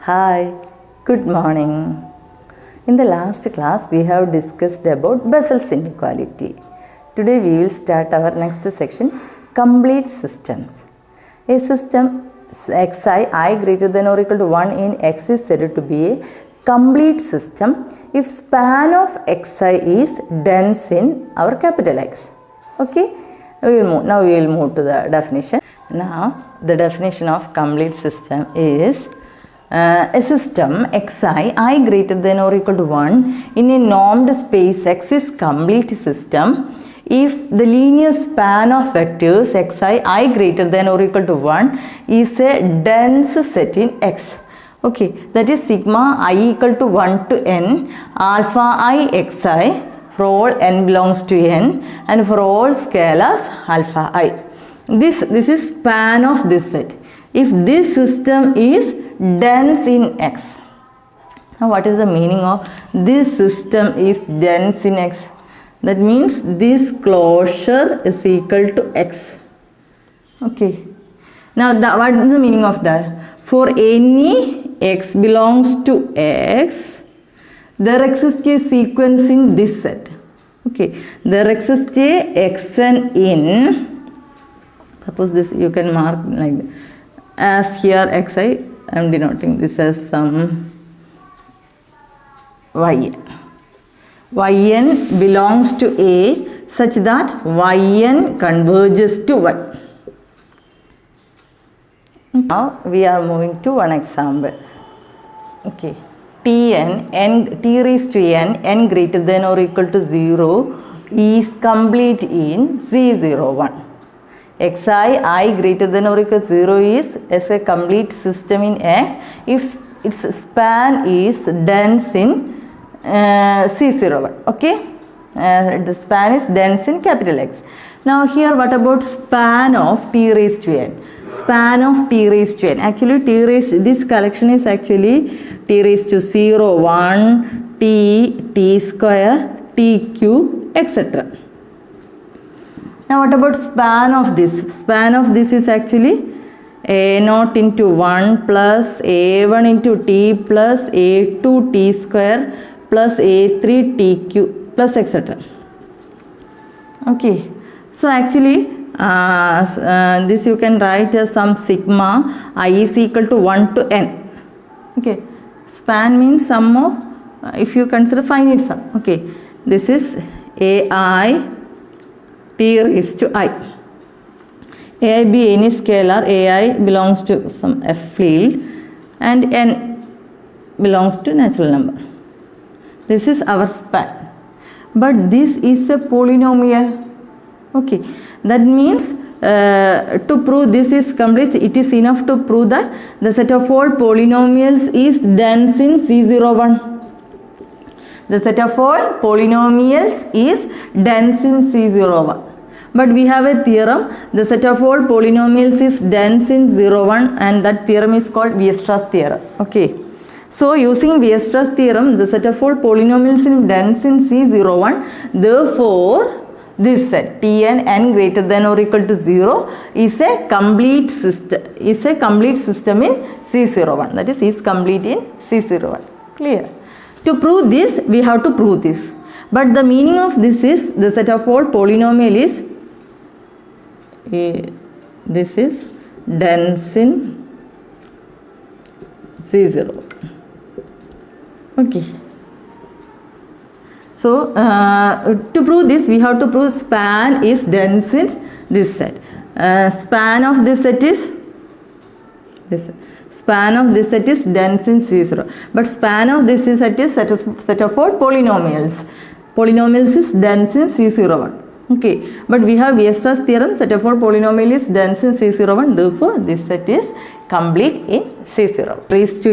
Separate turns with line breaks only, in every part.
Hi, good morning. In the last class, we have discussed about Bessel's inequality. Today, we will start our next section, complete systems. A system xi, I greater than or equal to 1 in x is said to be a complete system if span of xi is dense in our capital X. Okay, now we will move to the definition. Now, the definition of complete system is a system xi, I greater than or equal to 1 in a normed space X is complete system if the linear span of vectors xi, I greater than or equal to 1 is a dense set in X. Okay, that is sigma I equal to 1 to n alpha I xi for all n belongs to n and for all scalars alpha I. This is span of this set. If this system is dense in X. Now what is the meaning of this system is dense in X? That means this closure is equal to X. Okay. Now what is the meaning of that? For any X belongs to X, there exists a sequence in this set. Okay. There exists a Xn in, suppose this you can mark like that. As here xi, I am denoting this as some yn. Yn belongs to A such that yn converges to y. Now we are moving to one example. Okay, t raised to n greater than or equal to 0 is complete in C01. xi, I greater than or equal to 0 is as a complete system in X if its span is dense in C01. Okay, the span is dense in capital X. Now here what about span of t raised to n? Span of t raised to n. Actually this collection is actually t raised to 0, 1, t square, tq, etc. Now what about span of this? Span of this is actually a0 into 1 plus a1 into t plus a2 t square plus a3 tq plus etc. Okay. So actually this you can write as some sigma I is equal to 1 to n. Okay. Span means sum of, if you consider finite sum. Okay. This is ai t raised to I. Ai be any scalar, ai belongs to some f field and n belongs to natural number. This is our span. But this is a polynomial. Okay, that means to prove this is complete, it is enough to prove that the set of all polynomials is dense in C01. The set of all polynomials is dense in C01. But we have a theorem, the set of all polynomials is dense in 01 and that theorem is called Weierstrass theorem. Okay. So using Weierstrass theorem, the set of all polynomials is dense in C01. Therefore, this set Tn n greater than or equal to 0 is a complete system in C01. That is complete in C01. Clear? To prove this, we have to prove this. But the meaning of this is the set of all polynomial is this is dense in C0. Okay. So to prove this, we have to prove span is dense in this set. Span of this set is this. Span of this set is dense in C0. But span of this set is set of all polynomials. Polynomials is dense in C01. Okay, but we have Weierstrass theorem, set of all polynomial is dense in C01, therefore this set is complete in C0. Raised to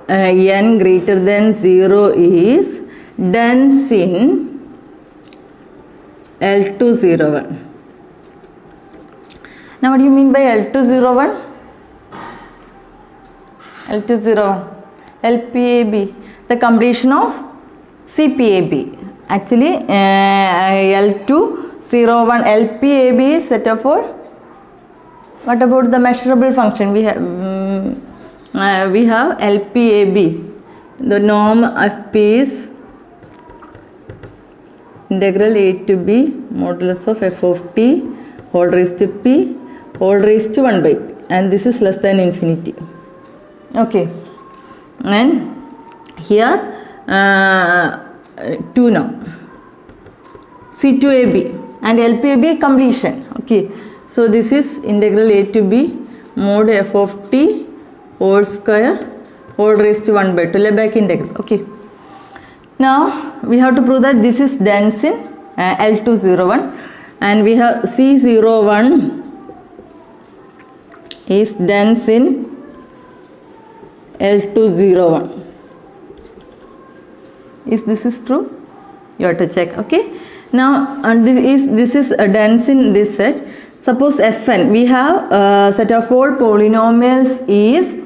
n greater than 0 is dense in L201. Now what do you mean by L201? L201, LPAB, the completion of CPAB. Actually, L201 LPAB set of all. What about the measurable function? We have we have LPAB. The norm of P is integral a to b modulus of f of t whole raised to p whole raised to 1 by p, and this is less than infinity. Okay, and here 2 now C2AB and LPAB completion. Okay, so this is integral a to b mod f of t whole square whole raised to 1 by 2 Lebesgue integral. Okay, now we have to prove that this is dense in L201, and we have C01 is dense in L201. This is true? You have to check. Okay, now this is dense in this set. Suppose Fn, we have a set of all polynomials is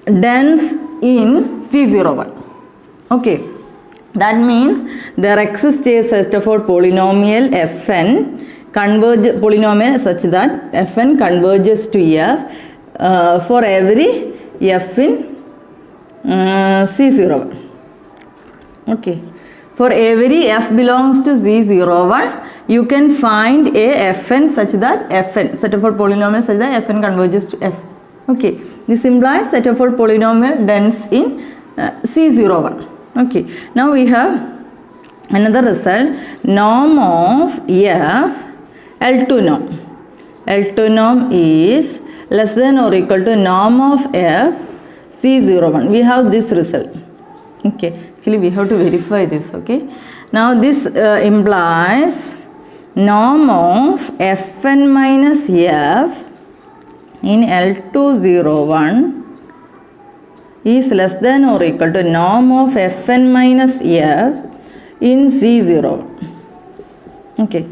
dense in C01. Okay, that means there exists a set of all polynomial Fn polynomial such that Fn converges to F for every F in C01. Okay, for every F belongs to C01, you can find a Fn such that Fn, set of all polynomials such that Fn converges to F. Okay, this implies set of all polynomial dense in C01. Okay, now we have another result, norm of F L2 norm. L2 norm is less than or equal to norm of F C01. We have this result. Okay, actually we have to verify this. Okay, now this implies norm of Fn minus F in L201 is less than or equal to norm of Fn minus F in C01. Okay,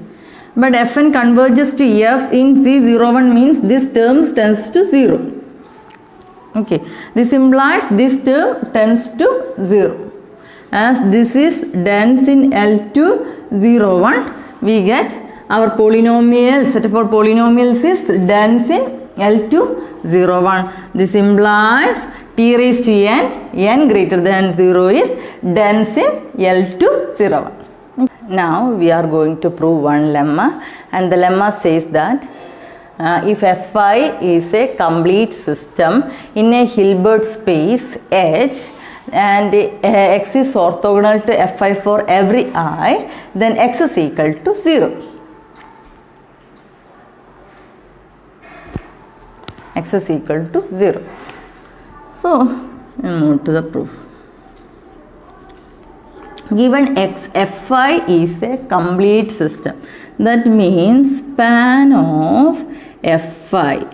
but Fn converges to F in C01 means this term tends to 0. Okay, this implies this term tends to 0. As this is dense in L201, we get our polynomial, set of our polynomials is dense in L201. This implies t raised to n greater than 0 is dense in L201. Now we are going to prove one lemma, and the lemma says that if Fi is a complete system in a Hilbert space H and X is orthogonal to Fi for every I, then X is equal to 0. X is equal to 0. So, we'll move to the proof. Given X, Fi is a complete system. That means span of Fi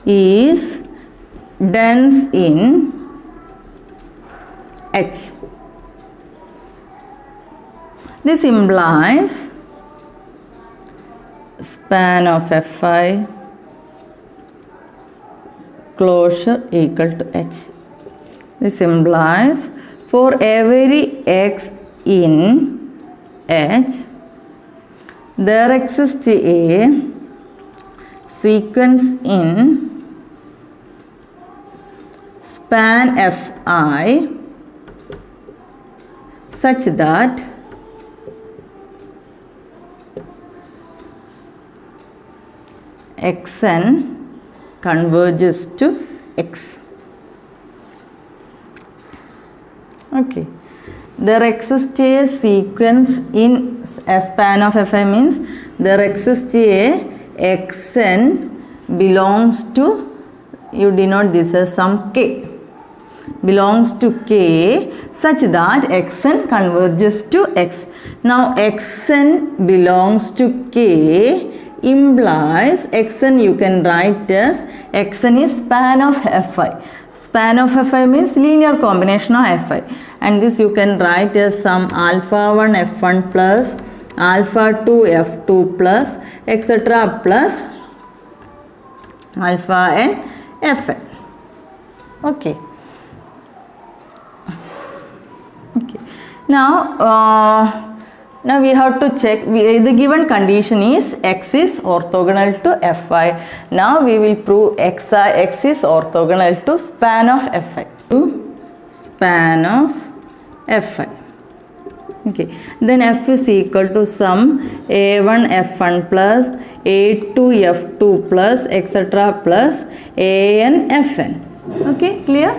is dense in H. This implies span of Fi closure equal to H. This implies for every X in H, there exists a sequence in span Fi such that Xn converges to X. Okay, there exists a sequence in a span of Fi means there exists a Xn belongs to, you denote this as some K, belongs to K such that Xn converges to X. Now Xn belongs to K implies Xn you can write as Xn is span of Fi. Span of Fi means linear combination of Fi, and this you can write as some alpha 1 F1 plus alpha 2 F2 plus etc. plus alpha n Fn. Okay. Okay. Now Now we have to check, the given condition is x is orthogonal to Fi. Now we will prove x is orthogonal to span of Fi. Span of Fi. Okay, then f is equal to sum a1 f1 plus a2 f2 plus etc plus an fn. Okay, clear?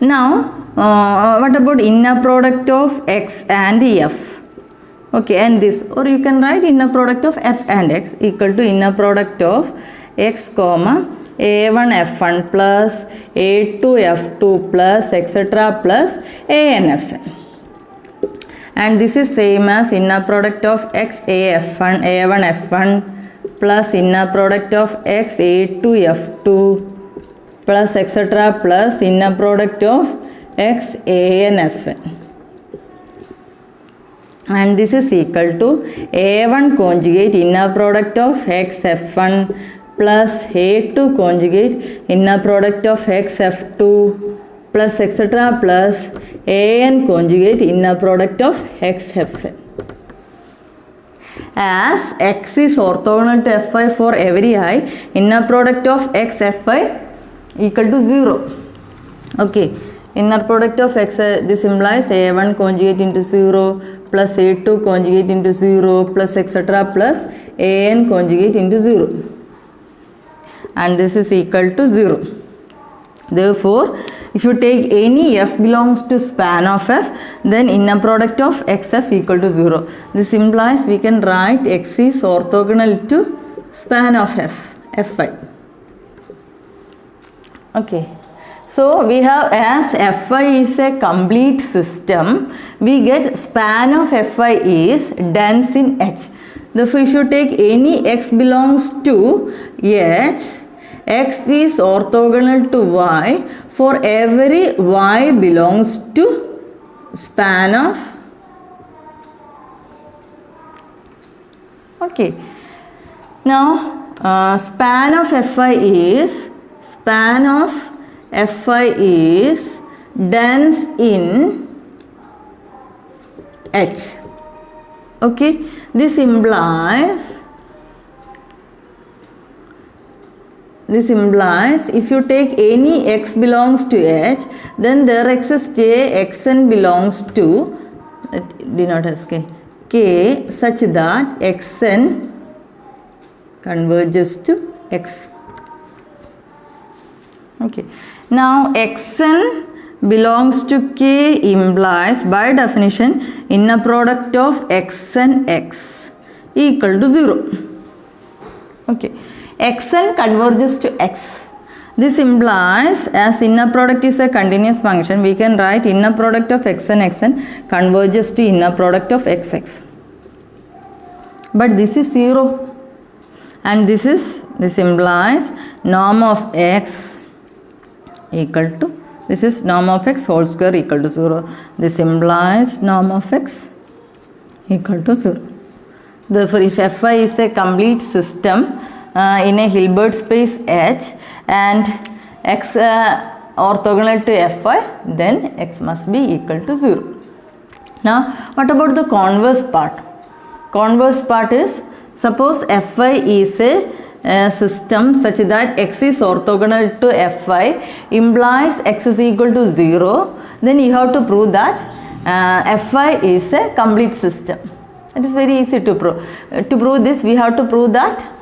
Now what about inner product of x and f? Okay, and this, or you can write inner product of f and x equal to inner product of x comma a1 f1 plus a2 f2 plus etc plus an fn. And this is same as inner product of x a1 f1 plus inner product of x a2 f2 plus etc plus inner product of x an fn. And this is equal to a1 conjugate inner product of x f1 plus a2 conjugate inner product of x f2 plus etc plus an conjugate inner product of x fn. As x is orthogonal to Fi for every I, inner product of x Fi equal to 0. Okay, inner product of x, this implies a1 conjugate into 0 plus a2 conjugate into 0 plus etc plus an conjugate into 0, and this is equal to 0. Therefore, if you take any f belongs to span of f, then inner product of xf equal to 0. This implies we can write x is orthogonal to span of fi. Okay. So we have, as Fi is a complete system, we get span of Fi is dense in H. Therefore, if you take any x belongs to H, x is orthogonal to y for every y belongs to span of. Okay. Now, span of Fi is dense in H. Okay, this implies if you take any x belongs to H, then there exists j xn belongs to, denote as k such that xn converges to x. Okay. Now xn belongs to k implies by definition inner product of x and x equal to 0. Okay. Xn converges to x. This implies, as inner product is a continuous function, we can write inner product of xn converges to inner product of xx. But this is 0, and this implies norm of x equal to, this is norm of x whole square equal to 0. This implies norm of x equal to 0. Therefore, if Fi is a complete system in a Hilbert space H and x orthogonal to Fi, then x must be equal to 0. Now, what about the converse part? Converse part is, suppose Fi is a system such that x is orthogonal to Fi implies x is equal to 0, then you have to prove that Fi is a complete system. It is very easy to prove. To prove this, we have to prove that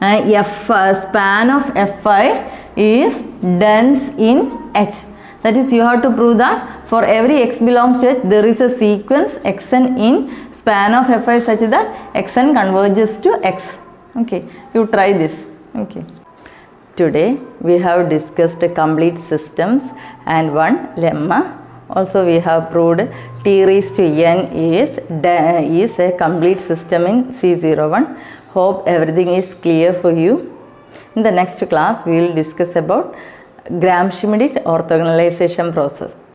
span of Fi is dense in H. That is, you have to prove that for every x belongs to H, there is a sequence xn in span of Fi such that xn converges to x. Okay, you try this. Okay. Today we have discussed complete systems and one lemma. Also, we have proved t raised to n is a complete system in C01. Hope everything is clear for you. In the next class, we will discuss about Gram-Schmidt orthogonalization process.